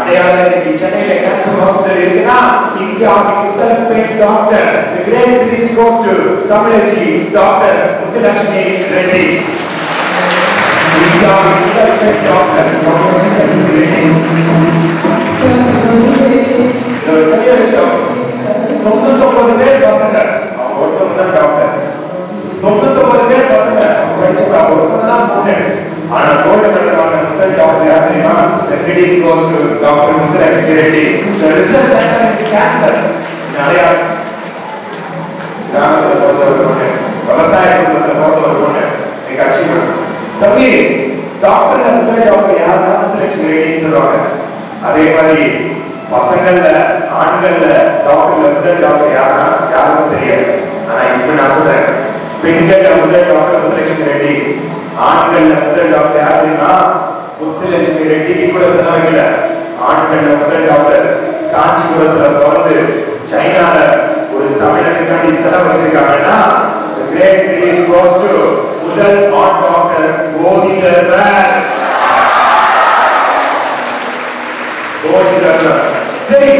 அடையாளம் இன்னைக்கு சென்னையில கேன்சர் ஹாஸ்பிடல் இருக்குன்னா இந்தியாவின் முதல் பெண் doctor the great praise goes to Thamizhachi doctor Muthulakshmi Reddy. இந்தியாவின் முதல் பெண் டாக்டர் முத்துலட்சுமி ரெட்டி. ஒரு பெரிய விஷயம், 99 பேர் பசங்க, அவங்க ஒருத்தவங்க தான் டாக்டர். 99 பேர் பசங்க, அவங்க படிச்சவங்க ஒருத்தவங்க தான் பொண்ணு. ஆனா கோல்டு மெடல் வாங்கின முதல் டாக்டர் யார் தெரியுமா? The credit goes to Dr. Muthulakshmi Reddy. The research center in cancer. அடையாளம் கிராமத்தில் பிறந்த ஒரு பொண்ணு, விவசாய குடும்பத்தில் பிறந்த ஒரு பொண்ணு, எனக்கு அச்சீவ்மெண்ட். தம்பி டாக்டர் முதல் டாக்டர் யாருன்னா முத்துலட்சுமி ரெட்டின்னு சொல்லுவாங்க. அதே மாதிரி பசங்கள்ல ஆண்கள்ல டாக்டர்ல முதல் டாக்டர் யாருன்னா யாருக்கும் தெரியாது. ஆனா இப்ப நான் சொல்றேன், பெண்கள்ல முதல் டாக்டர் முத்துலட்சுமி ரெட்டி, ஆண்கள்ல முதல் டாக்டர் யார் தெரியுமா? முத்துலட்சுமி ரெட்டிக்கு கூட செலவில்லை. ஆண்கள்ல முதல் டாக்டர் காஞ்சிபுரத்துல பிறந்து சைனால ஒரு தமிழனுக்காண்டி செலவு வச்சிருக்காங்கன்னா great praise goes to முதல் ஆண் டாக்டர் போதிதர்மன். சரி,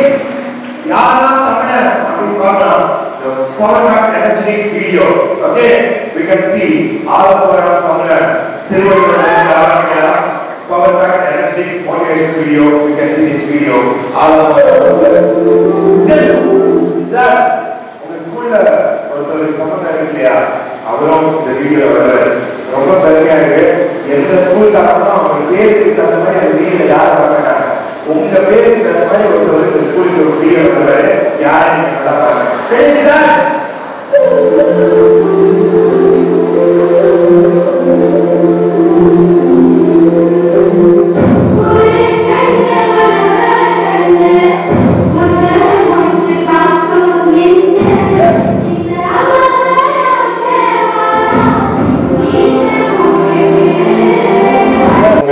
யாரெல்லாம் தமிழர் அப்படின்னு பார்க்கலாம். The power pack energetic video. Okay, we can see all of our தமிழர் திருவள்ளுவர் ஆரம்பிக்கலாம். Power pack energetic motivation video. We can see this video. All of our sir, உங்க ஸ்கூல்ல ஒருத்தர் சம்பந்தம் இருக்கு இல்லையா, அவரும் இந்த வீடியோ வருவாரு. ரொம்ப பெருமையா இருக்கு. எந்த ஸ்கூல்காரங்களும் அவங்க பேருக்கு தகுந்த மாதிரி அந்த வீடியோ யாரும் வர மாட்டாங்க. உங்க பேருக்கு தகுந்த மாதிரி ஒருத்தர் இந்த ஸ்கூலுக்கு ஒரு வீடியோ வருவாரு. யாரும் நல்லா பாருங்க.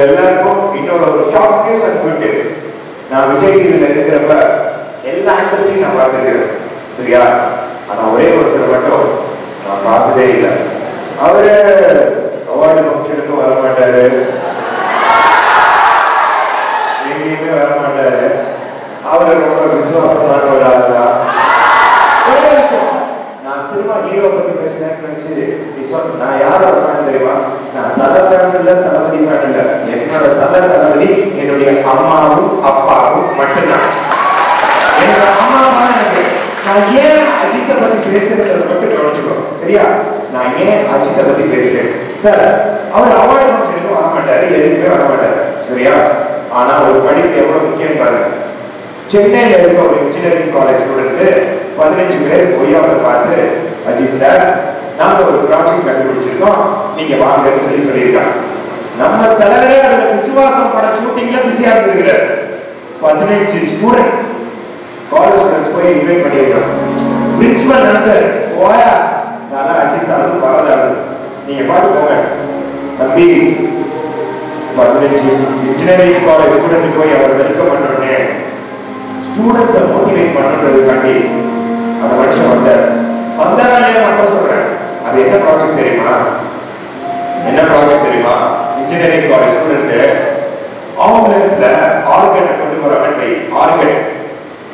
எல்லாருக்கும் இன்னொரு short news and good news. நான் விஜய் டிவில இருக்கிறப்ப எல்லா ஆக்டர்ஸையும் நான் பார்த்துருக்கிறேன், சரியா? ஆனா ஒரே ஒருத்தர் மட்டும் நான் பார்த்ததே இல்லை. அவரு அவார்டு ஃபங்க்ஷனுக்கும் வர மாட்டாரு, எங்கேயுமே வர மாட்டாரு. அவரு ரொம்ப விசுவாசமான ஒரு ஆள் தான். நான் சினிமா ஹீரோ பத்தி பேசினேன்னு நினைச்சு நான் யாரோட ஃபேன் தெரியுமா? நான் தலை ஃபேன் இல்ல, தளபதி ஃபேன் இல்ல. என்னோட தளபதி என்னுடைய அம்மாவும் அப்பாவும் மட்டும்தான். என்னோட அம்மா தான் எனக்கு. நான் ஏன் அஜித்தை பத்தி பேசுறதை மட்டும் கவனிச்சுக்கோ, சரியா? நான் ஏன் அஜித்தை பத்தி பேசுறேன் சார், அவர் அவார்டு ஃபங்க்ஷனுக்கு வர மாட்டாரு, எதுக்குமே வர மாட்டாரு, சரியா? ஆனா ஒரு படிப்பு எவ்வளவு முக்கியம் பாருங்க. சென்னையில இருக்க ஒரு இன்ஜினியரிங் காலேஜ் ஸ்டூடெண்ட் 15 பேர் போய் அவரை பார்த்து, அஜித் சார் நாங்க ஒரு ப்ராஜெக்ட் கண்டுபிடிச்சிருக்கோம், நீங்க வாங்கன்னு சொல்லியிருக்காங்க. நம்ம தலைவரே அதுல விசுவாசம் பட ஷூட்டிங்ல பிஸியா இருக்கிறார். 15 ஸ்டூடெண்ட் காலேஜ் ஸ்டூடெண்ட்ஸ் போய் இன்வைட் பண்ணியிருக்காங்க. பிரின்சிபல் நினைச்சாரு, போயா நல்லா அஜித் அது வரதாது, நீங்க பாட்டு போங்க. தம்பி 15 இன்ஜினியரிங் காலேஜ் ஸ்டூடெண்ட் போய் அவர் வெல்கம் பண்ணோடனே ஸ்டூடெண்ட்ஸை மோட்டிவேட் பண்ணுறதுக்காண்டி அந்த மனுஷன் வந்தாரே நான் சொல்றேன். அது என்ன ப்ராஜெக்ட் தெரியுமா? என்ன ப்ராஜெக்ட் தெரியுமா? இன்ஜினியரிங் காலேஜ் ஸ்டூடெண்ட் ஆம்புலன்ஸ்ல ஆர்கனை கொண்டு போறாங்க. ஆர்கன்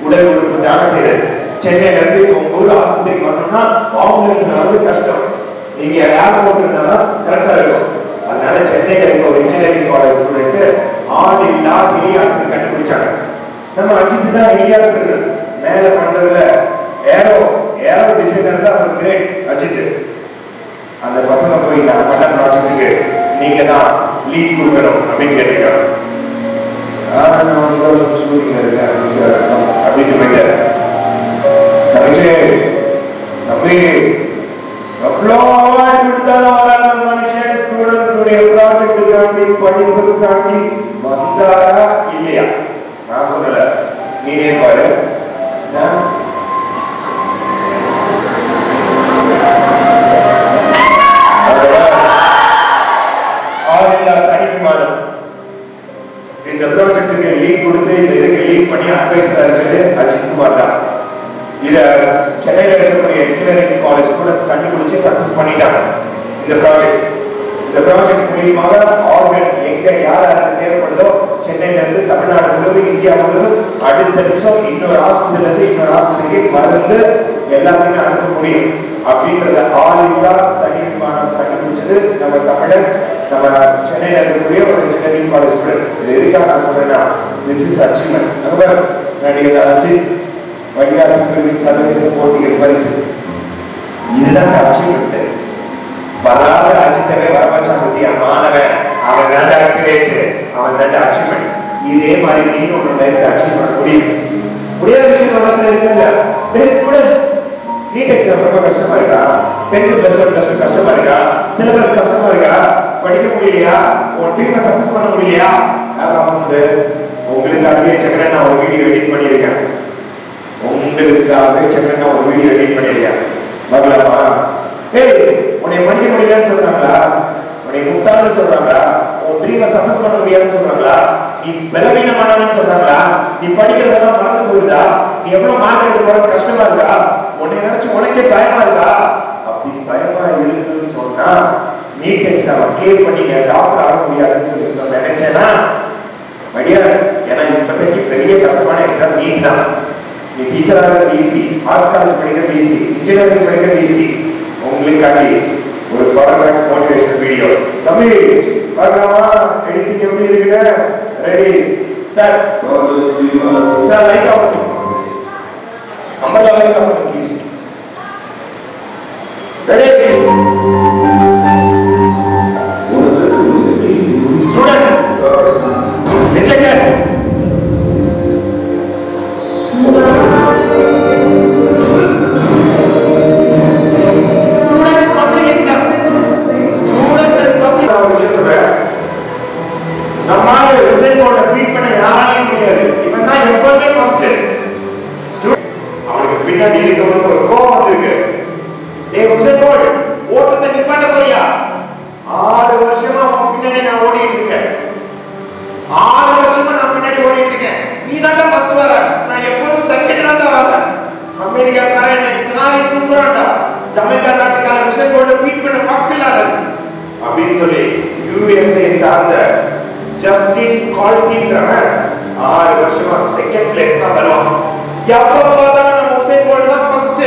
உடல் உறுப்பு தானம் செய்யறது. சென்னையில இருந்து உங்க ஊர் ஆஸ்பத்திரிக்கு வரணும்னா ஆம்புலன்ஸ்ல வந்து கஷ்டம், நீங்க ஏர்போர்ட் இருந்தா கரெக்டா இருக்கும். அதனால சென்னையில இருக்க ஒரு இன்ஜினியரிங் காலேஜ் ஸ்டூடெண்ட் ஆள் இல்லா ஹெலிகாப்டர் கண்டுபிடிச்சாங்க. நம்ம அஜித் தான் ஹெலிகாப்டர் மேல பண்றதுல ஏரோ டிசைனர் தான் ஒரு கிரேட் அஜித். அந்த பசங்க போய் நான் பண்ண ப்ராஜெக்ட்டுக்கு நீங்க தான் லீட் கொடுக்கணும் அப்படின்னு கேட்டிருக்காங்க. ஷூட்டிங்ல இருக்கேன் அப்படின்னு போயிட்டாரு. தம்பி எவ்வளோ அவார்டு கொடுத்தாலும் வராத மனுஷன் ஸ்டூடெண்ட்ஸ் உடைய ப்ராஜெக்டுக்காண்டி படிப்புக்காண்டி வந்தாரா இல்லையா? நான் சொல்லல, நீனே பாரு. தனிக்குமாரம் இந்த ப்ராஜெக்டுக்கு லீட் கொடுத்து இந்த இதுக்கு லீட் பண்ணி அட்வைசரா இருக்குது அஜித் குமார் தான். இத சென்னையில இருக்கக்கூடிய இன்ஜினியரிங் காலேஜ் ஸ்டூடெண்ட்ஸ் கண்டுபிடிச்சு சக்சஸ் பண்ணிட்டாங்க இந்த ப்ராஜெக்ட். இந்த ப்ராஜெக்ட் மூலமாக ஆர்கன் எங்க யாருக்கு தேவைப்படுதோ சென்னையில இருந்து தமிழ்நாடு முழுவதும் இந்தியா முழுவதும் அடுத்த நிமிஷம் இன்னொரு ஹாஸ்பிட்டல் இருந்து இன்னொரு ஹாஸ்பிட்டலுக்கு மருந்து எல்லாத்தையுமே அனுப்ப முடியும் அப்படின்றத ஆளில்லா தனி விமானம் கண்டுபிடிச்சது நம்ம தமிழர், நம்ம சென்னையில இருக்கக்கூடிய ஒரு இன்ஜினியரிங் காலேஜ் ஸ்டூடெண்ட். இது எதுக்காக நான் சொல்றேன்னா, திஸ் இஸ் அச்சீவ்மெண்ட். அங்க நடிகர் அஜித் வடிகாட்டு பிரிவின் சர்வதேச போட்டிகள் பரிசு, இதுதான் அச்சீவ்மெண்ட். வராத அஜித்தவே வரவச்சா பத்தியா மாணவன், அவன் தாண்டா கிரேட், அவன் தாண்டா அச்சீவ்மெண்ட். இதே மாதிரி நீங்க ஒரு லைஃப்ல அச்சீவ் பண்ண முடியும். முடியாத விஷயம் உலகத்துல இருக்குல்ல. ஸ்டூடெண்ட்ஸ் நீட் எக்ஸாம் ரொம்ப கஷ்டமா இருக்கா? 10th + 1 கஷ்டமா இருக்கா? சிலபஸ் கஷ்டமா இருக்கா? படிக்க முடியலையா? ஒரு டீமை சக்சஸ் பண்ண முடியலையா? நான் சொன்னது உங்களுக்காகவே சக்கரன் நான் ஒரு வீடியோ எடிட் பண்ணியிருக்கேன். உங்களுக்காகவே சக்கரன் நான் ஒரு வீடியோ எடிட் பண்ணியிருக்கேன். வரலாமா? ஏய், உன்னை படிக்க முடியலன்னு சொல்றாங்களா? உன்னை முட்டாள்னு சொல்றாங்களா? உன் ட்ரீமை சக்சஸ் பண்ண முடியாதுன்னு சொல்றாங்களா? நீ பலவீனமானவன்னு சொல்றாங்களா? நீ படிக்கிறதெல்லாம் மறந்து போகுதா? நீ எவ்வளவு மார்க் எடுக்க போற கஷ்டமா இருக்கா? உன்னை நினைச்சு உனக்கே பயமா இருக்கா? அப்படி பயமா இருக்குன்னு சொன்னா நீட் எக்ஸாம் கிளியர் பண்ணி டாக்டர் ஆக முடியாதுன்னு சொல்லி நினைச்சேன்னா மடியார், ஏன்னா இப்போதைக்கு பெரிய கஷ்டமான எக்ஸாம் நீட் தான். நீ டீச்சர் ஆகிறது ஈஸி, ஆர்ட்ஸ் காலேஜ் படிக்கிறது ஈஸி, இன்ஜினியரிங் படிக்கிறது ஈஸி. உங்களுக்காண்டி ஒரு பவர்பாயிண்ட் மோட்டிவேஷன் வீடியோ. தம்பி பார்க்கலாமா? எடிட்டிங் எப்படி இருக்குன்னு? Ready, start. Sir light off பண்ணுங்க. அம்பர்லா லைட் ஆஃப் பண்ணுங்க ப்ளீஸ். Ready, student rejected. பின்னாடி இருக்கவனுக்கு ஒரு கோபம் வந்திருக்கு. டேய் உசேன் போல்ட், ஓட்டத்தை நிப்பாட்ட போறியா? 6 வருஷமா உன் பின்னாடி நான் ஓடிட்டு இருக்கேன். 6 வருஷமா நான் பின்னாடி ஓடிட்டு இருக்கேன். நீ தான்டா ஃபர்ஸ்ட் வர, நான் எப்பவும் செகண்ட் தான்டா வரேன். அமெரிக்காக்காரன் என்ன இத்தனால கூப்பிடுறான்டா. ஜமைக்கா நாட்டுக்காரன் உசேன் போல்ட் பீட் பண்ண பார்க்கலாத அப்படின்னு சொல்லி யுஎஸ்ஏ சார்ந்த ஜஸ்டின் கால்டின்றவன் 6 வருஷமா செகண்ட் பிளேஸ் தான் வருவான். எப்ப பார்த்தாலும் நம்ம உசேன் போல்ட் தான் ஃபர்ஸ்ட்.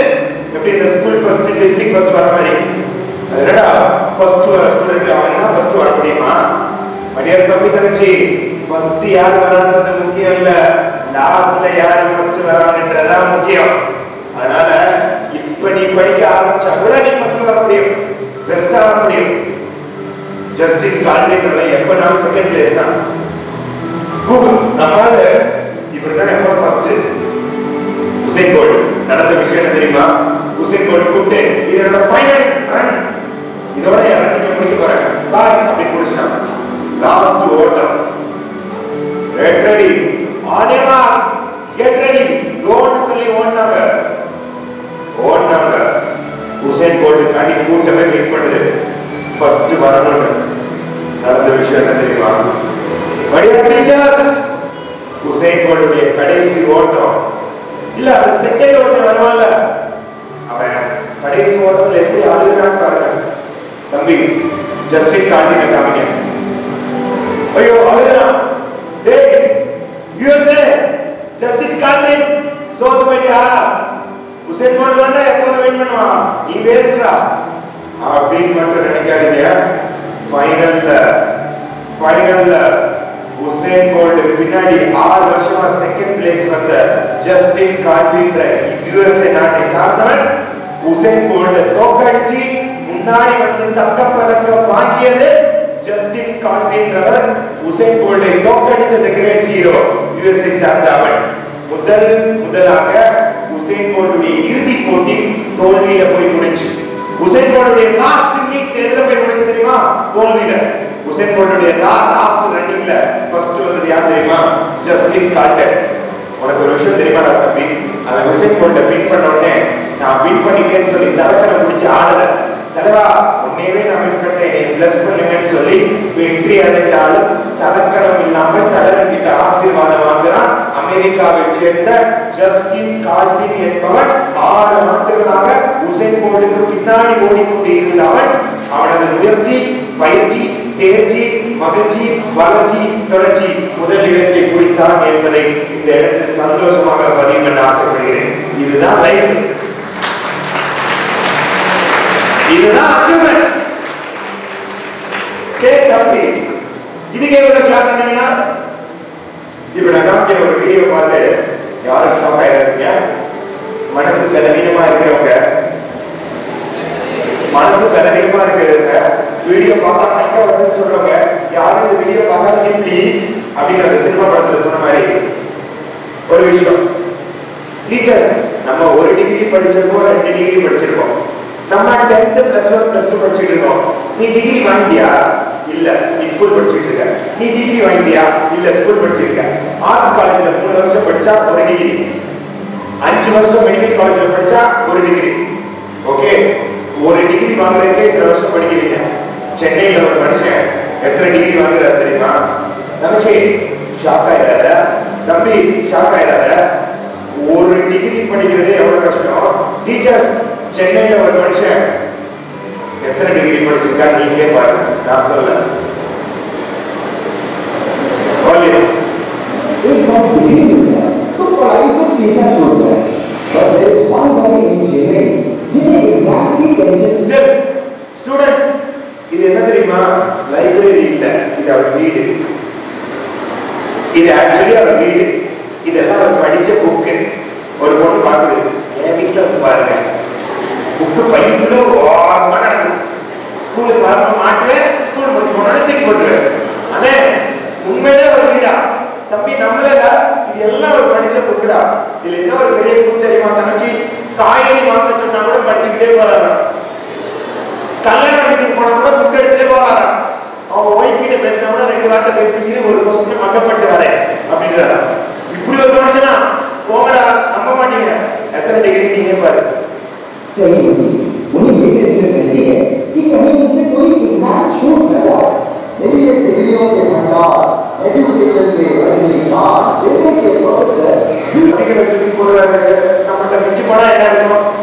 எப்படி இந்த ஸ்கூல் ஃபர்ஸ்ட், டிஸ்ட்ரிக்ட் ஃபர்ஸ்ட் வர மாதிரி. அதனடா ஃபர்ஸ்ட் வர ஸ்டூடண்ட் அவன் தான் ஃபர்ஸ்ட் வர முடியுமா? மடியார் தம்பி தங்கச்சி, ஃபர்ஸ்ட் யார் வரான்றது முக்கியம் இல்ல, லாஸ்ட்ல யார் ஃபர்ஸ்ட் வரான்ன்றதா முக்கியம். அதனால இப்ப நீ படிக்க ஆரம்பிச்சா கூட நீ ஃபர்ஸ்ட் வர முடியும், பெஸ்ட் வர முடியும். ஜஸ்டின் கால்டின்றவன் எப்பனாலும் செகண்ட் பிளேஸ் தான். கூகுள் நம்மால இவர்தான் எப்ப ஃபர்ஸ்ட். உசேன் போல்ட் நடந்த விஷயம் என்ன தெரியுமா? உசேன் போல்ட் கூப்பிட்டு இதோட ஃபைனல் ரன், இதோட ரன்னிங் முடிக்க போறேன் பாய் அப்படி முடிச்சான். லாஸ்ட் ஓவர் கெட் ரெடி ஆனேமா, கெட் ரெடி கோன்னு சொல்லி ஓடுனாங்க. உசேன் போல்ட் காடி கூட்டமே வெயிட் பண்ணுது ஃபர்ஸ்ட் வரணும்னு. நடந்த விஷயம் என்ன தெரியுமா? மடியார் டீச்சர்ஸ், உசேன் போல்ட்டுடைய கடைசி ஓட்டம் இல்ல, அது செகண்ட் ஓட்டம் வருவான்ல, அவன் கடைசி ஓட்டத்துல எப்படி அழுகிறான்னு பாருங்க. தம்பி ஜஸ்டின் கால்டின காமிங்க. ஐயோ அழுகிறான். டேய் யுஎஸ்ஏ, ஜஸ்டின் கால்டின் தோத்து போயிட்டா. உசேன் போல்ட் தானே எப்போதும் வின் பண்ணுவான், நீ வேஸ்ட்ரா அப்படின்னு மட்டும் நினைக்காதீங்க. ஃபைனல்ல உசேன் போல்ட் பின்னாடி 6 வருஷமா செகண்ட் பிளேஸ் வந்த ஜஸ்டின் கால்டின்ற யுஎஸ்ஏ நாட்டை சார்ந்தவன் உசேன் போல்ட் தோக்கடிச்சு முன்னாடி வந்து தங்கப்பதக்கம் வாங்கியது ஜஸ்டின் கால்டின்றவர். உசேன் போல்ட்டை தோக்கடிச்சது கிரேட் ஹீரோ யுஎஸ்ஏ சார்ந்தவன். முதலாக உசேன் போல்ட்டுடைய இறுதி போட்டி தோல்வியில போய் முடிஞ்சு. உசேன் போல்ட்டுடைய லாஸ்ட் மீட் எதுல போய் முடிஞ்சு தெரியுமா? தோல்வியில. உசேன் போல்ட்டுடைய லாஸ்ட் ரன்னிங்ல ஃபர்ஸ்ட் வந்தது யார் தெரியுமா? Justin Galton. உனக்கு ஒரு விஷயம் தெரியுமா தம்பி? அவன் உசேன் போல்ட்டை வின் பண்ண உடனே நான் வின் பண்ணிட்டேன்னு சொல்லி தலக்கரை முடிச்சு ஆடல. தலைவா உன்னையவே நான் வின் பண்ணிட்டேன், என்னை பிளஸ் பண்ணுங்கன்னு சொல்லி வெற்றி அடைந்தாலும் தலக்கரம் இல்லாமல் தலைவன் கிட்ட ஆசீர்வாதம் வாங்குறான். அமெரிக்காவை சேர்ந்த ஜஸ்டின் கால்டின் என்பவன் 6 ஆண்டுகளாக உசேன் போல்ட்டுக்கு பின்னாடி ஓடிக்கொண்டு இருந்தவன். அவனது முயற்சி பயிற்சி, தேர்ச்சி, மகிழ்ச்சி, வளர்ச்சி, தொடர்ச்சி முதல் இடத்தை குறித்தான் என்பதை இந்த இடத்தில் சந்தோஷமாக பதிவு பண்ண ஆசைப்படுகிறேன். இதுதான் லைஃப், இதுதான் அச்சீவ்மெண்ட். தம்பி இதுக்கு எவ்வளவு ஷாக் பண்ணீங்கன்னா, இப்ப நான் காமிக்கிற ஒரு வீடியோ பார்த்து யாரும் ஷாக் ஆயிருக்கீங்க? மனசு பலவீனமா இருக்கிறவங்க, மனசு பலவீனமா இருக்கிறவங்க வீடியோ பார்த்தா மயக்க வருதுன்னு சொல்றவங்க யாரும் இந்த வீடியோ பார்க்காதீங்க ப்ளீஸ் அப்படின்னு அந்த சினிமா படத்துல சொன்ன மாதிரி ஒரு விஷயம். டீச்சர்ஸ் நம்ம ஒரு டிகிரி படிச்சிருக்கோம், 2 டிகிரி படிச்சிருக்கோம். நம்ம 10th +1 +2 படிச்சிட்டு இருக்கோம். நீ டிகிரி வாங்கிட்டியா? இல்ல, நீ ஸ்கூல் படிச்சிட்டு இருக்க. நீ டிகிரி வாங்கிட்டியா? இல்ல, ஸ்கூல் படிச்சிருக்க. ஆர்ட்ஸ் காலேஜ்ல 3 வருஷம் படிச்சா ஒரு டிகிரி, 5 வருஷம் மெடிக்கல் காலேஜ்ல படிச்சா ஒரு டிகிரி. ஓகே, ஒரு டிகிரி வாங்குறதுக்கே இத்தனை வருஷம் படிக்கிறீங்க. சென்னையில ஒரு மனுஷன் எத்தனை டிகிரி வாங்குறாரு தெரியுமா? தம்பி ஷாக் ஆயிடாத, தம்பி ஷாக் ஆயிடாத. ஒரு டிகிரி படிக்கிறதே எவ்வளவு கஷ்டம். டீச்சர்ஸ், சென்னையில ஒரு மனுஷன் எத்தனை டிகிரி படிச்சிருக்கா நீங்களே பாருங்க, நான் சொல்ல. ஸ்டூடெண்ட்ஸ், இது என்ன தெரியுமா? லைப்ரரி இல்ல, இது அவர் வீடு. இது ஆக்சுவலி அவர் வீடு. இதெல்லாம் அவர் படிச்ச புக்கு. ஒரு பொண்ணு பாக்குது, என் வீட்டுல வந்து பாருங்க, புக்கு பைக்குள்ள ஓரமா நடக்கும். ஸ்கூலுக்கு வரப்ப மாட்டுவேன், ஸ்கூல் முடிச்சு போனாலும் தூக்கி போட்டுருவேன். ஆனா உண்மையிலே ஒரு வீடா தம்பி, நம்மள இது எல்லாம் ஒரு படிச்ச புக்குடா. இதுல என்ன ஒரு பெரிய புக்கு தெரியுமா தங்கச்சி? காய்கறி வாங்க சொன்னா கூட படிச்சுக்கிட்டே போறாராம். கல்யாண வீட்டுக்கு போனா கூட புக் எடுத்துட்டே போறாராம். அவங்க ஒய்ஃப் கிட்ட பேசினா கூட 2 வார்த்தை பேசிட்டு ஒரு கொஸ்டின் மக்கப்பட்டு வரேன் அப்படின்றாரா. இப்படி ஒரு மனுஷனா போங்கடா, நம்ப மாட்டீங்க. எத்தனை டிகிரி நீங்க பாரு.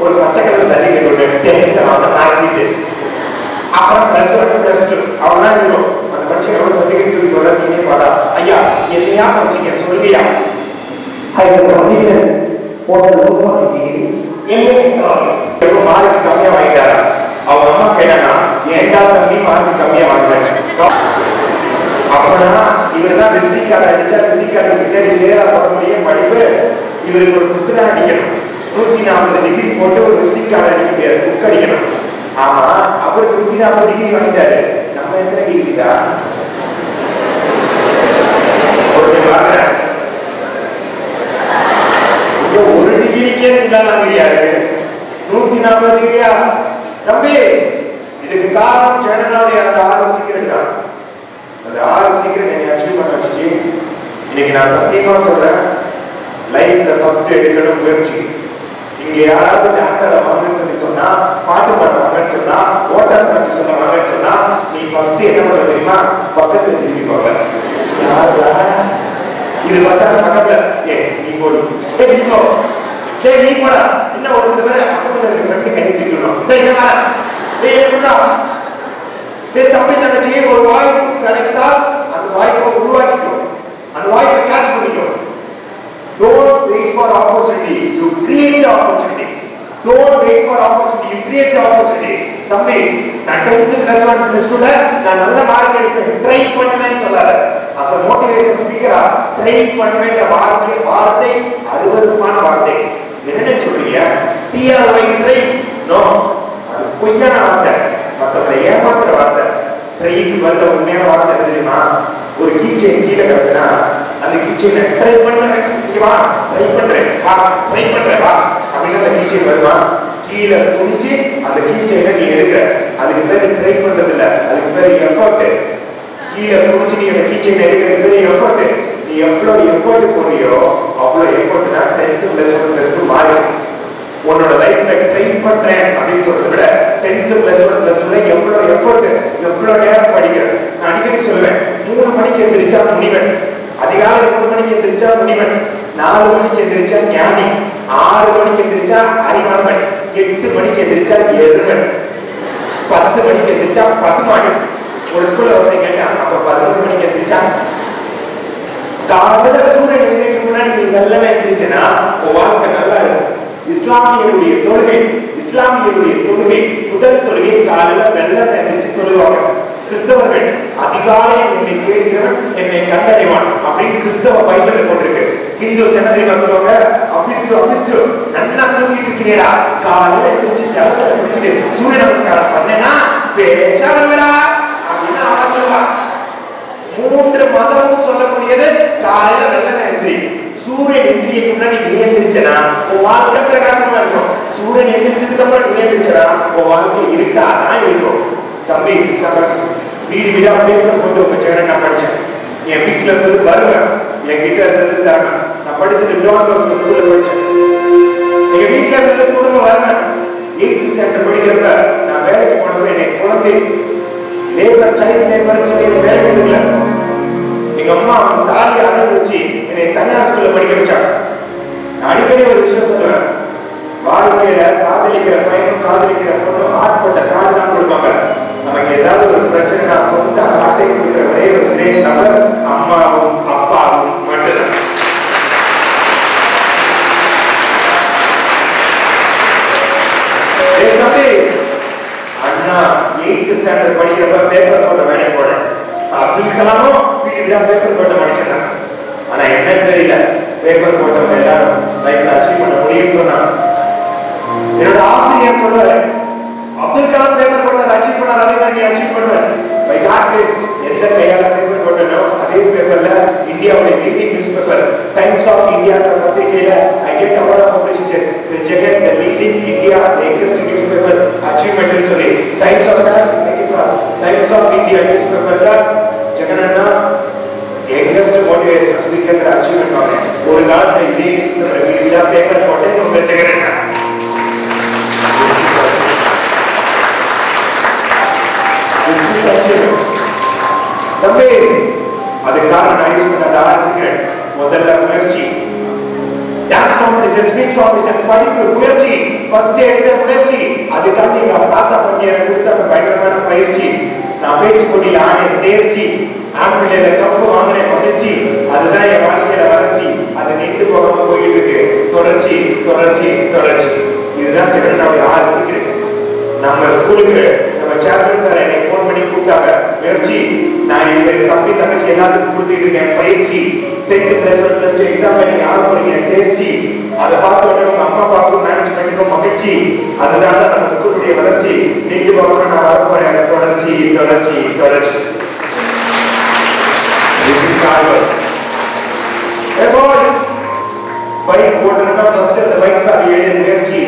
ஒரு பச்சை கலர் சர்டிபிகேட், அப்புறம் +1 +2 அவ்வளவுதான் இருக்கும். அந்த மனுஷன் எவ்வளவு சர்டிபிகேட் தூக்கி போற நீங்க பாடா. ஐயா என்னையா படிச்சீங்க சொல்லுங்கய்யா. மார்க் கம்மியா வாங்கிட்டாரா? அவங்க அம்மா கேட்டாங்க, ஏன்டா தம்பி மார்க் கம்மியா வாங்கிட்டாங்க? அப்படின்னா இவருதான் விசிட்டிங் கார்டு அடிச்சா விசிட்டிங் கார்டு பின்னாடி நேரா போட முடியும் படிப்பு. இவருக்கு ஒரு புக்கு தான் அடிக்கணும். 140 டிகிரி போட்டு ஒரு விசிட்டிங் கார்டு அடிக்க முடியாது, புக் அடிக்கணும். ஆமா, அவர் 140 டிகிரி வாங்கிட்டாரு. நம்ம எத்தனை டிகிரி தான்? ஒருத்தர் வாங்குறேன், ஒரு டிகிரிக்கே முடியாது, 140 டிகிரியா தம்பி? இதுக்கு காரணம் ஜெனரலாவே அந்த 6 சீக்கிரம் தான். அந்த 6 சீக்கிரம் நீங்க அச்சீவ் பண்ண வச்சு இன்னைக்கு நான் சத்தியமா சொல்றேன், லைஃப்ல ஃபர்ஸ்ட் எடுக்கணும் முயற்சி. இங்க யாராவது டான்ஸர் வாங்கன்னு சொல்லி சொன்னா, பாட்டு பாட வாங்கன்னு சொன்னா, ஓட்டம் பண்ணி சொல்ல வாங்கன்னு சொன்னா, நீ ஃபர்ஸ்ட் என்ன பண்ண தெரியுமா? பக்கத்துல திரும்பி போங்க. இது பார்த்தா பக்கத்துல நீ போடு, நீ போ, நீ போடா. இன்னும் ஒரு சில பேர் பக்கத்துல இருக்க ஃப்ரெண்டு கை தூக்கணும். தம்பி தங்கச்சி, ஒரு வாய்ப்பு கிடைத்தால் அந்த வாய்ப்பை உருவாக்கிக்கும், அந்த வாய்ப்பை கேட்ச் பண்ணிக்கும். Don't wait for opportunity, you create the opportunity. Don't wait for opportunity, you create the opportunity. தம்பி, நான் 10th +1 +2ல நான் நல்ல மார்க் எடுப்பேன், ட்ரை பண்ணுவேன்னு சொல்லாத. as a motivation speaker, try பண்ணுவேன்ற வார்த்தை அருவருப்பான வார்த்தை. என்ன சொல்றீங்க? TRY try? நோ, அது பொய்யான வார்த்தை, மற்றவங்களை ஏமாத்துற வார்த்தை. ட்ரைக்கு பதிலா உண்மையான வார்த்தை என்ன தெரியுமா? ஒரு கீச்சைன் கீழே கிடக்குன்னா அந்த கீச்சைனை ட்ரை பண்றேன், இங்க வா, ட்ரை பண்றேன், வா, ட்ரை பண்றேன், வா அப்படின்னு அந்த கீச்சைன் வருமா? கீழே குனிஞ்சு அந்த கீச்சைனை நீ எடுக்கிற, அதுக்கு பேரு ட்ரை பண்றது இல்ல, அதுக்கு பேரு எஃபர்ட். கீழே குனிஞ்சு நீ அந்த கீச்சைனை எடுக்கிறது பேரு எஃபர்ட். நீ எவ்வளவு எஃபர்ட் போறியோ அவ்வளவு எஃபர்ட் தான் 10th +1 +2 மாறும். உன்னோட லைஃப்ல ட்ரை பண்றேன் அப்படின்னு சொல்றதை விட 10th +1 +2ல எவ்வளவு எஃபர்ட், எவ்வளவு நேரம் படிக்கிறேன். நான் அடிக்கடி சொல்லுவேன், 3 மணிக்கு எந்திரிச்சா முனிவன், அதிகாலை 3 மணிக்கு எந்திரிச்சா முனிவன், 4 மணிக்கு எந்திரிச்சா ஞானி, 6 மணிக்கு எந்திரிச்சா அறிவாளன், 8 மணிக்கு எந்திரிச்சா எருமன், 10 மணிக்கு எந்திரிச்சா பசுமாடு. ஒரு ஸ்கூல்ல வந்து கேட்டான், அப்ப 11 மணிக்கு எந்திரிச்சா காலையில சூரியன் எந்திரிக்கு முன்னாடி நீ நல்ல எந்திரிச்சனா உன் வாழ்க்கை நல்லா இருக்கும். இஸ்லாமியருடைய தொழுகை முதல் தொழுகை காலையில வெள்ளத்தை எந்திரிச்சு தொழுவாங்க. கிறிஸ்தவர்கள் அதிகாலை என்னை தேடுகிறவன் என்னை கண்டடைவான் அப்படின்னு கிறிஸ்தவ பைபிள்ல போட்டிருக்கு. ஹிந்து என்ன தெரியுமா சொல்லுவாங்க? அபிஸ்டு நல்லா தூங்கிட்டு இருக்கிறீடா, காலையில எந்திரிச்சு ஜலத்தை குடிச்சிட்டு சூரிய நமஸ்காரம் பண்ணேன்னா பேசாதடா அப்படின்னு அவன் சொல்லுவான். 3 மதமும் சொல்லக்கூடியது காலையில வெள்ளத்தை எந்திரி. சூரியன் எந்திரிக்கு முன்னாடி நீ எந்திரிச்சனா உன் வாழ்க்கை பிரகாசமா இருக்கும். சூரியன் எந்திரிச்சதுக்கு அப்புறம் நீ எந்திரிச்சனா உன் வாழ்க்கை இருட்டாதான் இருக்கும். தம்பி வீடு வீடா பேப்பர் போட்டு வச்சுக்கிறேன். நான் படிச்சேன். என் வீட்டுல இருந்தது வருவேன், என் கிட்ட இருந்தது தரணும். நான் படிச்சது ஜான் பாஸ்கோ ஸ்கூல்ல படிச்சேன். எங்க வீட்டுல இருந்தது குடும்பம் வருவேன். 8th ஸ்டாண்டர்ட் படிக்கிறப்ப நான் வேலைக்கு போனப்ப எனக்கு குழந்தை லேபர் சைல்ட் லேபர் சொல்லி வேலைக்கு எடுக்கல. எங்க அம்மா தாலி அடகு வச்சு என்னை தனியார் ஸ்கூல்ல படிக்க வச்சாங்க. நான் அடிக்கடி ஒரு விஷயம் சொல்லுவேன், வாழ்க்கையில காதலிக்கிற பையனும் காதலிக்கிற பொண்ணும் ஆட்பட்ட காடு தான் கொடுப்பாங்க. நமக்கு ஏதாவது ஒரு பிரச்சனை சொந்த காட்டை கொடுக்கிற ஒரே ஒரு நபர் அம்மாவும் அப்பாவும் மட்டும்தான். அண்ணா 8th ஸ்டாண்டர்ட் படிக்கிறப்ப பேப்பர் போட்ட வேலை போட அப்துல் கலாமும் வீட்டுல பேப்பர் போட்ட மனுஷன். ஆனா என்னன்னு தெரியல, பேப்பர் போட்டவங்க எல்லாரும் லைஃப்ல அச்சீவ் பண்ண முடியும்னு சொன்னாங்க. என்னோட ஆசிரியர் சொல்றாரு, அப்துல் கலாம் பேப்பர் போட்டார், அச்சீவ் பண்ணார், அதே மாதிரி அச்சீவ் பண்றாரு. பை காட் கிரேஸ் எந்த கையால பேப்பர் போட்டனோ அதே பேப்பர்ல இந்தியாவுடைய leading news paper Times of India பத்திரிகையில I get award of publishing the Jagat the leading India the youngest news paper achievement சொல்லி Times of sir Times of India news பேப்பர்ல ஜெகனண்ணா youngest motivational speaker achievement ஆன ஒரு காலத்துல இதே news paper வீடியோல paper போட்டே உங்க ஜெகனண்ணா. தம்பி அதுக்காக நான் யூஸ் பண்ண சீக்ரெட் முதல்ல முயற்சி. டான்ஸ் காம்படிஷன், ஸ்பீச் காம்படிஷன், படிப்பு முயற்சி, ஃபர்ஸ்ட் எடுத்த முயற்சி. அதுக்காக எங்க தாத்தா பண்ணி எனக்கு கொடுத்த பயங்கரமான பயிற்சி. நான் பேச்சு போட்டியில் ஆடிய தேர்ச்சி, ஆம்பிள்ல கப்பு வாங்கின மகிழ்ச்சி. அதுதான் என் வாழ்க்கையில வளர்ச்சி. அது நின்று போகாம போயிட்டு இருக்கு. தொடர்ச்சி தொடர்ச்சி தொடர்ச்சி. இதுதான் ஜெகன்னாவுடைய 6 சீக்ரெட். நம்ம ஸ்கூலுக்கு நம்ம சேர்மன் சார் என்னை போன் பண்ணி கூப்பிட்டாங்க. முயற்சி, நான் இந்த தம்பி தங்கச்சி எல்லாத்துக்கும் கொடுத்துட்டு இருக்கேன் பயிற்சி. 10th +1 +2 எக்ஸாம் நீங்க ஆக போறீங்க தேர்ச்சி. அதை பார்த்த உடனே உங்க அம்மா அப்பாவுக்கும் மேனேஜ்மெண்ட்டுக்கும் மகிழ்ச்சி. அதுதான் நம்ம ஸ்கூலுடைய வளர்ச்சி. நீங்க பார்க்கணும் நான் வர போறேன். தொடர்ச்சி தொடர்ச்சி தொடர்ச்சி. This is hard work. Hey boys, bike ஓட்டணும்னா ஃபர்ஸ்ட் அந்த பைக் சாவி எடு முயற்சி.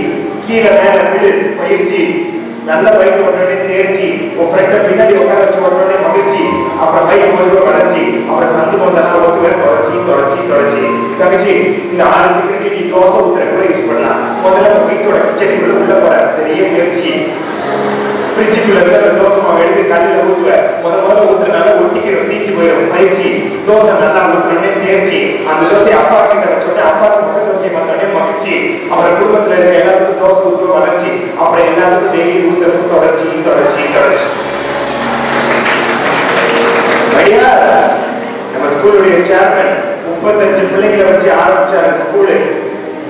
கீழே மேல விடு பயிற்சி. நல்ல பைக் ஓட்டணும்னே தேர்ச்சி. உன் ஃப்ரெண்ட பின்னாடி உட்கார வச்சு ஓட்டணும்னே மகிழ்ச்சி. அப்புறம் பைக் ஓட்டுவ வளர்ச்சி. அப்புறம் சந்து போதெல்லாம் ஓட்டுவேன் தொடர்ச்சி தொடர்ச்சி தொடர்ச்சி. தங்கச்சி இந்த 6 சீக்ரெட் நீ தோசை ஊத்துற கூட யூஸ் பண்ணலாம். முதல்ல உங்க வீட்டோட கிச்சனுக்குள்ள உள்ள போற பெரிய முயற்சி. ஃப்ரிட்ஜுக்குள்ள இருக்க அந்த தோசை மாவு எடுத்து கல்லில் ஊற்றுவேன். முதல்ல ஊத்துறதுனால ஒட்டிக்கிறோம், தீஞ்சு போயிடும் பயிற்சி. தோசை நல்லா ஊத்துறோடனே தேர்ச்சி. அந்த தோசையை அப்பா கிட்ட வச்சோடனே அப்பாவுக்கு மொத்த தோசையை பார்த்தோடனே மகிழ்ச்சி. அப்புறம் குடும்பத்துல இருக்க எல்லாருக்கும் தோசை ஊற்றுவ வளர்ச்சி. அப்புறம் எல்லாருக்கும் டெய்லி ஊத்துறது தொடர்ச்சி தொடர்ச்சி தொடர்ச்சி. நம்ம ஸ்கூலுடைய சேர்மன் 35 பிள்ளைங்களை வச்சு ஆரம்பிச்சாங்க ஸ்கூலு.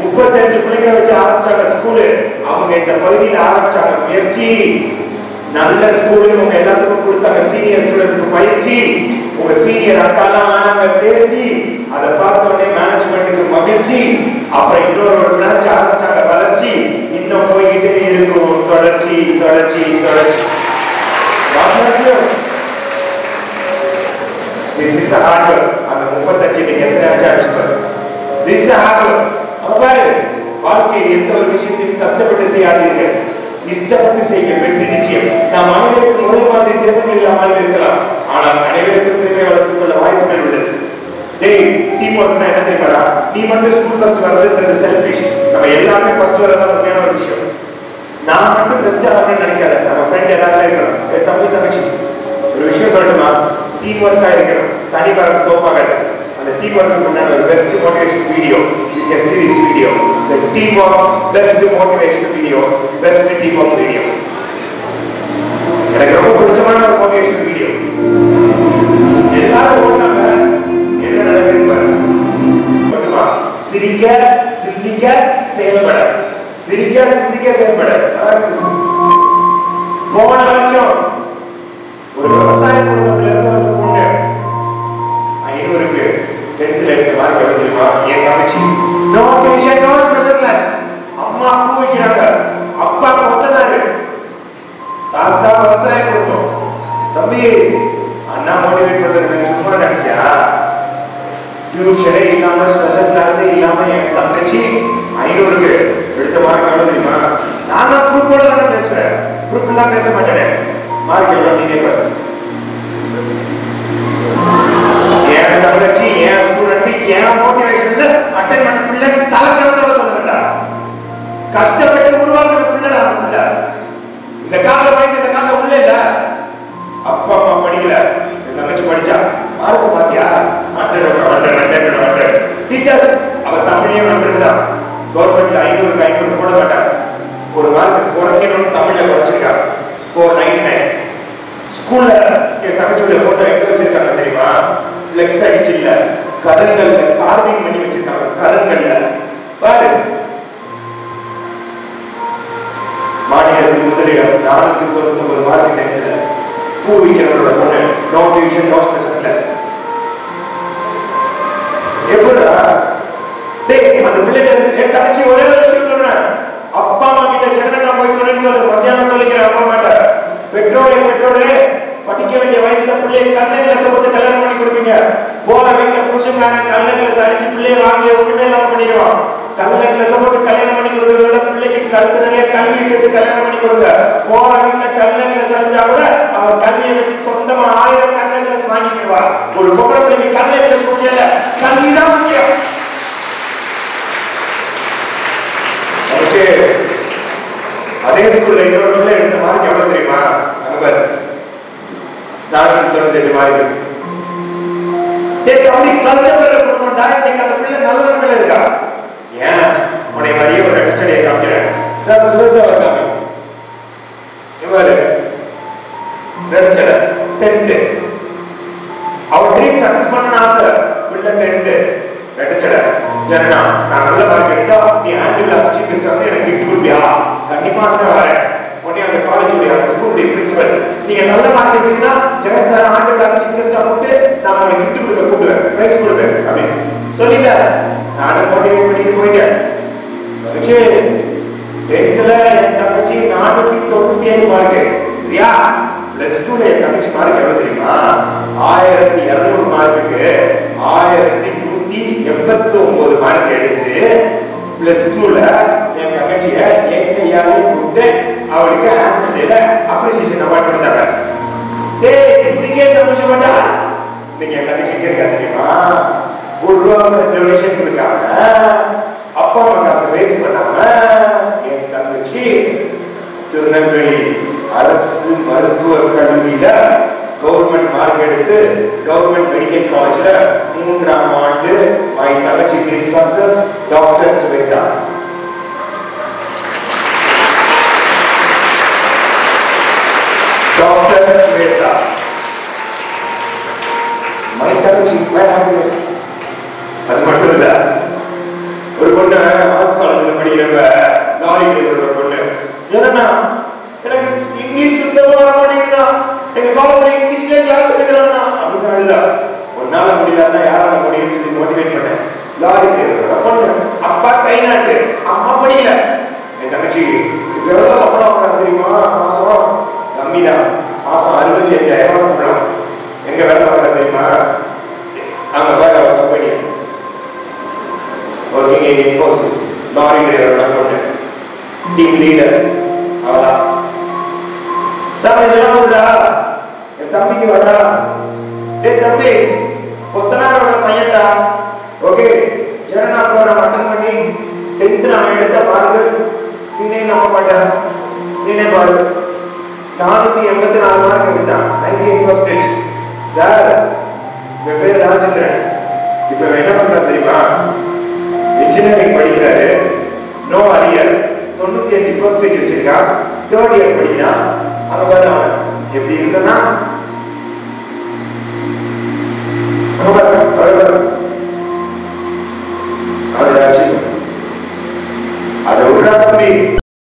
35 பிள்ளைங்களை வச்சு ஆரம்பிச்சாங்க ஸ்கூலு. அவங்க இந்த பகுதியில் ஆரம்பிச்சாங்க முயற்சி. நல்ல ஸ்கூலு உங்க எல்லாத்துக்கும் கொடுத்தாங்க. சீனியர் ஸ்டூடெண்ட்ஸ்க்கு பயிற்சி. உங்க சீனியர் அக்காலாம் ஆனாங்க தேர்ச்சி. அதை பார்த்த உடனே மேனேஜ்மெண்ட்டுக்கு மகிழ்ச்சி. அப்புறம் இன்னொரு பிரான்ச் ஆரம்பிச்சாங்க வளர்ச்சி. இன்னும் போய்கிட்டே இருக்கும் தொடர்ச்சி தொடர்ச்சி தொடர்ச்சி. This is a hard work. அந்த 35 நீங்க எத்தனை ஆச்சு பாரு. This is a hard work. பாரு வாழ்க்கையில் எந்த ஒரு விஷயத்தையும் கஷ்டப்பட்டு செய்யாதீர்கள், இஷ்டப்பட்டு செய்யுங்கள், வெற்றி நிச்சயம். நாம் அனைவருக்கும் ஒரே மாதிரி திறமை இல்லாமல் இருக்கலாம், ஆனால் அனைவருக்கும் திறமை வளர்த்துக் கொள்ள வாய்ப்புகள் உள்ளது. டேய் டீம் ஒர்க்னா என்ன தெரியுமாடா? நீ மட்டும் ஸ்கூல் ஃபர்ஸ்ட் வரதுன்றது செல்ஃபிஷ். நம்ம எல்லாமே ஃபர்ஸ்ட் வரதான் உண்மையான ஒரு விஷயம். நான் மட்டும் பெஸ்ட் ஆகணும்னு நினைக்காத. நம்ம ஃப்ரெண்ட் எல்லாருமே இருக்கணும். தம்பி தங்கச்சி ஒரு விஷயம் சொல்லணுமா? டீம் ஒர்க்கா இருக்கணும். தனிப்பரம் தோப்பாகாது. அந்த டீம் ஒர்க்கு முன்னாடி ஒரு best motivation video. You can see this video. The team work best motivation video, best team work video. எனக்கு ரொம்ப பிடிச்சமான ஒரு மோட்டிவேஷன் வீடியோ. ஓட்டாங்க. என்ன நடக்குது? சிரிக்க சிந்திக்க செயல்பட, சிரிக்க சிந்திக்க செயல்பட. போன வருஷம் ஒரு விவசாய குடும்பத்துல இருந்து ஒரு பொண்ணு 500க்கு 10th எடுத்த மார்க் எவ்வளவு தெரியுமா? என் தங்கச்சி no tuition no special class. அம்மா பூ வைக்கிறாங்க, அப்பா கொத்தனாரு, தாத்தா விவசாய குடும்பம். தம்பி அண்ணா மோட்டிவேட் பண்றதுக்கு சும்மா நினைச்சா? டியூஷனே இல்லாம ஸ்பெஷல் கிளாஸே இல்லாம என் தங்கச்சி 500க்கு எடுத்த மார்க் எவ்வளவு தெரியுமா? நான் தான் ப்ரூஃபோட தான் பேசுறேன், ப்ரூஃப் எல்லாம் பேச மாட்டேன். மார்க் எவ்வளவு நீங்க பாரு. என் தங்கச்சி என் ஸ்டூடெண்ட் என் மோட்டிவேஷன்ல அட்டெண்ட் பண்ண பிள்ளை தலைக்கணத்துல சொல்றா. கஷ்டப்பட்டு உருவாக்குற பிள்ளை இல்ல. இந்த கால வாங்கி இந்த கால உள்ள இல்ல. அப்பா அம்மா படிக்கல, என் தங்கச்சி படிச்சா. மார்க் பாத்தியா? 100 டீச்சர்ஸ் அவ தமிழையும் 100 தான். கவர்மெண்ட்ல 500க்கு 500 போட மாட்டாங்க. ஒரு மார்க் குறைக்கணும்னு தமிழ்ல குறைச்சிருக்காங்க 499. ஸ்கூல்ல என் தங்கச்சியோட போட்டோ எங்க வச்சிருக்காங்க தெரியுமா? ஃபிளெக்ஸ் அடிச்சு இல்ல, கரங்கள்ல கார்விங் பண்ணி வச்சிருக்காங்க. கரங்கள்ல பாரு. மாநிலத்தில் முதலிடம் 499 மார்க் எடுத்துல பூவிக்கிறவரோட பொண்ணு. No tuition no special class. எப்படா டேய் அந்த பிள்ளைங்க என் தங்கச்சி ஒரே ஒரு விஷயம் சொல்றேன். அப்பா அம்மா கிட்ட ஜெனரலா போய் சொல்லுன்னு சொல்லு. மத்தியானம் சொல்லிக்கிறேன் அப்பா அம்மாட்ட. பெற்றோரே படிக்க வேண்டிய வயசுல பிள்ளைய கண்ண கிளாஸ் போட்டு கல்யாணம் பண்ணி கொடுப்பீங்க. போற வீட்டுல புருஷன்காரன் கண்ண கிளாஸ் அடிச்சு பிள்ளைய வாங்கி ஒண்ணுமே இல்லாம பண்ணிடுவான். கண்ண கிளாஸ் போட்டு கல்யாணம் பண்ணி கொடுக்கறத விட பிள்ளைக்கு கருத்து நிறைய கல்வி சேர்த்து கல்யாணம் பண்ணி கொடுங்க. போற வீட்டுல கண்ண கிளாஸ் அடிச்சா கூட அவன் கல்வியை வச்சு சொந்தமா 1000 கண்ண கிளாஸ் வாங்கிக்குவா. ஒரு பொம்பளை பிள்ளைக்கு கண்ண கிளாஸ் முக்கியம் இல்ல, கல்விதான் முக்கியம். அதே ஸ்கூல்ல இன்னொரு பிள்ளை எடுத்த மார்க் எவ்வளவு தெரியுமா? அனுபர் 498 மார்க். தம்பி கஷ்டப்படுற குடும்பம்டா. இன்னைக்கு அந்த பிள்ளை நல்ல நிலைமையில இருக்கா. ஏன் உடைய மாதிரியே ஒரு கஷ்டடியை காமிக்கிறேன் சார். சுரேந்திரா காமி இவரு நடிச்சட 10th. அவர் ட்ரீம் சக்சஸ் பண்ணணும்னு ஆசை. பிள்ளை 10th நடிச்சட. ஜனனா நான் நல்ல மார்க் எடுத்தா நீ ஹேண்டில் சீஃப் கெஸ்ட் வந்து எனக்கு கிஃப்ட் கொடுப்பியா? கண்டிப்பா நான் வரேன். உடனே அந்த காலேஜுடைய அந்த ஸ்கூலுடைய பிரின்சிபல் நீங்க நல்ல மார்க் எடுத்தீங்கன்னா ஜெகன் சார் ஹேண்டில் சீஃப் கெஸ்டா போட்டு நான் உங்களுக்கு கிஃப்ட் கொடுக்க கூப்பிடுவேன், பிரைஸ் கொடுப்பேன் அப்படின்னு சொல்லிட்டேன். நானும் மோட்டிவேட் பண்ணிட்டு போயிட்டேன். 10th என் தங்கச்சி 497 மார்க். சரியா? +2 என் தங்கச்சி மார்க் எவ்வளவு தெரியுமா? 1200 மார்க்குக்கு 1189 மார்க் எடுத்து +2ல என் தங்கச்சிய என் கையாலே கூப்பிட்டு அவளுக்கு ஆனுவல் டேல அப்ரிசியேஷன் அவார்ட் கொடுத்தாங்க. டேய் இதுக்கே சந்தோஷப்பட்டா? நீங்க என் தங்கச்சி இருக்கா தெரியுமா? ஒரு ரூபா டொனேஷன் கொடுக்காம அப்பா அம்மா காசு வேஸ்ட் பண்ணாம என் தங்கச்சி திருநெல்வேலி அரசு மருத்துவக் கல்லூரியில கவர்மெண்ட் மார்க் எடுத்து கவர்மெண்ட் மெடிக்கல் காலேஜ்ல 3ஆம் ஆண்டு மை தங்கச்சி dream success doctor Swetha. Doctor Swetha my தங்கச்சி மை ஹாப்பினஸ். அது மட்டும் இல்ல, ஒரு பொண்ணு ஆர்ட்ஸ் காலேஜ்ல படிக்கிறப்ப லாரி டிரைவரோட பொண்ணு என்னன்னா எனக்கு இங்கிலீஷ் சுத்தமா வர மாட்டேங்குதா, எங்க காலேஜ்ல இங்கிலீஷ்ல கிளாஸ் எடுக்கிறானா அப்படின்னு அழுதா. ஒன்னால முடியலன்னா யாரால முடியும்னு சொல்லி மோட்டிவேட் பண்ணேன். லாரி டிரைவரோட பொண்ணு, அப்பா கை நாட்டு, அம்மா படிக்கல. என் தங்கச்சி எவ்வளவு சம்பளம் வாங்குறாங்க தெரியுமா? மாசம் கம்மிதான், மாசம் 65,000 சம்பளம். எங்க வேலை பார்க்கற தெரியுமா? அங்க வேலை company working in Infosys. Lorry டிரைவரோட பொண்ணு, டீம் லீடர். அவதான் சார் இதெல்லாம் வருதா? என் தம்பிக்கு வரா? டேய் தம்பி கொத்தனாரோட பையன்டா. ஓகே ஜனனா ப்ரோக்ராம் அட்டெண்ட் பண்ணி 10th நான் எடுத்த மார்க் நீனே நம்ப மாட்டேன். நீனே பாரு 484 மார்க் எடுத்தான், 98%. சார் என் பேர் ராஜேந்திரன். இப்ப என்ன பண்ற தெரியுமா? இன்ஜினியரிங் படிக்கிறாரு, நோ அரியர், 95% வச்சிருக்கான், 3rd இயர் படிக்கிறான். அங்க பாரு அவன் எப்படி இருந்தானா அவரோட ஆட்சி அதை விட